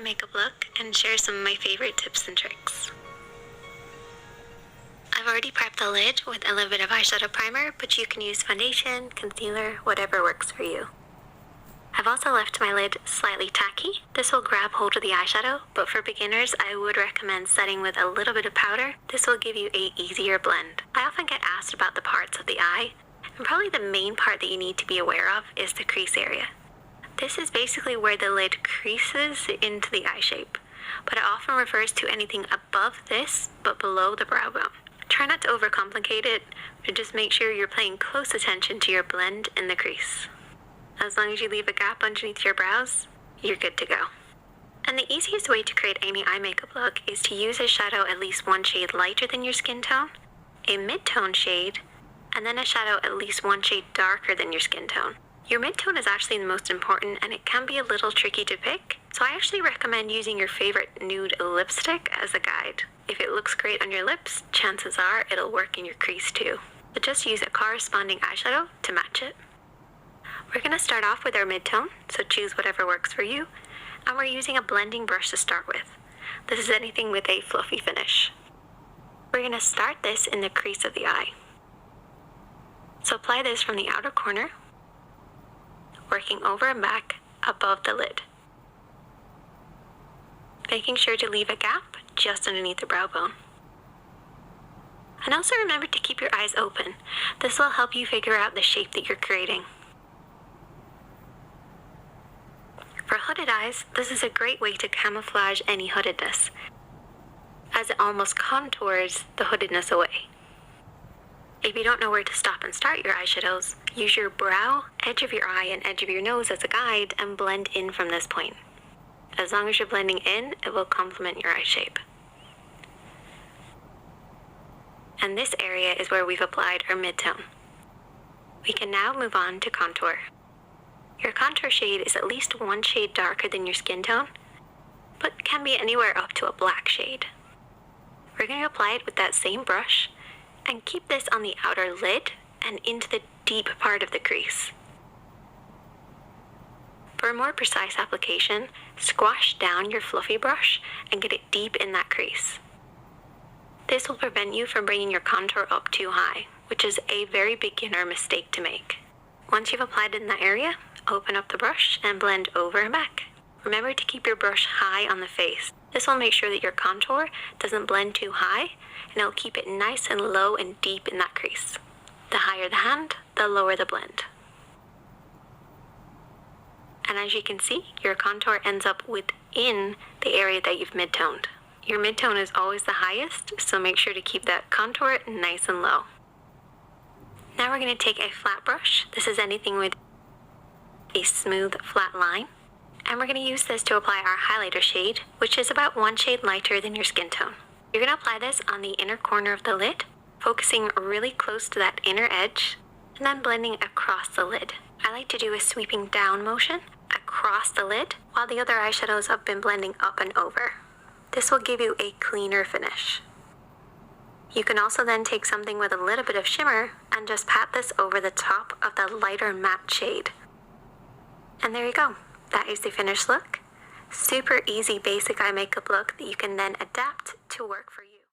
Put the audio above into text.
makeup look and share some of my favorite tips and tricks. I've already prepped the lid with a little bit of eyeshadow primer, but you can use foundation, concealer, whatever works for you. I've also left my lid slightly tacky. This will grab hold of the eyeshadow, but for beginners, I would recommend setting with a little bit of powder. This will give you an easier blend. I often get asked about the parts of the eye, and probably the main part that you need to be aware of is the crease area. This is basically where the lid creases into the eye shape, but it often refers to anything above this, but below the brow bone. Try not to overcomplicate it, but just make sure you're paying close attention to your blend in the crease. As long as you leave a gap underneath your brows, you're good to go. And the easiest way to create any eye makeup look is to use a shadow at least one shade lighter than your skin tone, a mid-tone shade, and then a shadow at least one shade darker than your skin tone. Your mid-tone is actually the most important, and it can be a little tricky to pick, so I actually recommend using your favorite nude lipstick as a guide. If it looks great on your lips, chances are it'll work in your crease too. But just use a corresponding eyeshadow to match it. We're going to start off with our mid-tone, so choose whatever works for you, and we're using a blending brush to start with. This is anything with a fluffy finish. We're going to start this in the crease of the eye. So apply this from the outer corner, working over and back above the lid, making sure to leave a gap just underneath the brow bone. And also remember to keep your eyes open. This will help you figure out the shape that you're creating. For hooded eyes, this is a great way to camouflage any hoodedness, as it almost contours the hoodedness away. If you don't know where to stop and start your eyeshadows, use your brow, edge of your eye, and edge of your nose as a guide and blend in from this point. As long as you're blending in, it will complement your eye shape. And this area is where we've applied our mid-tone. We can now move on to contour. Your contour shade is at least one shade darker than your skin tone, but can be anywhere up to a black shade. We're going to apply it with that same brush and keep this on the outer lid and into the deep part of the crease. For a more precise application, squash down your fluffy brush and get it deep in that crease. This will prevent you from bringing your contour up too high, which is a very beginner mistake to make. Once you've applied it in that area, open up the brush and blend over and back. Remember to keep your brush high on the face. This will make sure that your contour doesn't blend too high, and it'll keep it nice and low and deep in that crease. The higher the hand, the lower the blend. And as you can see, your contour ends up within the area that you've mid-toned. Your mid-tone is always the highest, so make sure to keep that contour nice and low. Now we're going to take a flat brush. This is anything with a smooth, flat line. And we're going to use this to apply our highlighter shade, which is about one shade lighter than your skin tone. You're going to apply this on the inner corner of the lid, focusing really close to that inner edge, and then blending across the lid. I like to do a sweeping down motion across the lid, while the other eyeshadows have been blending up and over. This will give you a cleaner finish. You can also then take something with a little bit of shimmer and just pat this over the top of the lighter matte shade. And there you go. That is the finished look. Super easy basic eye makeup look that you can then adapt to work for you.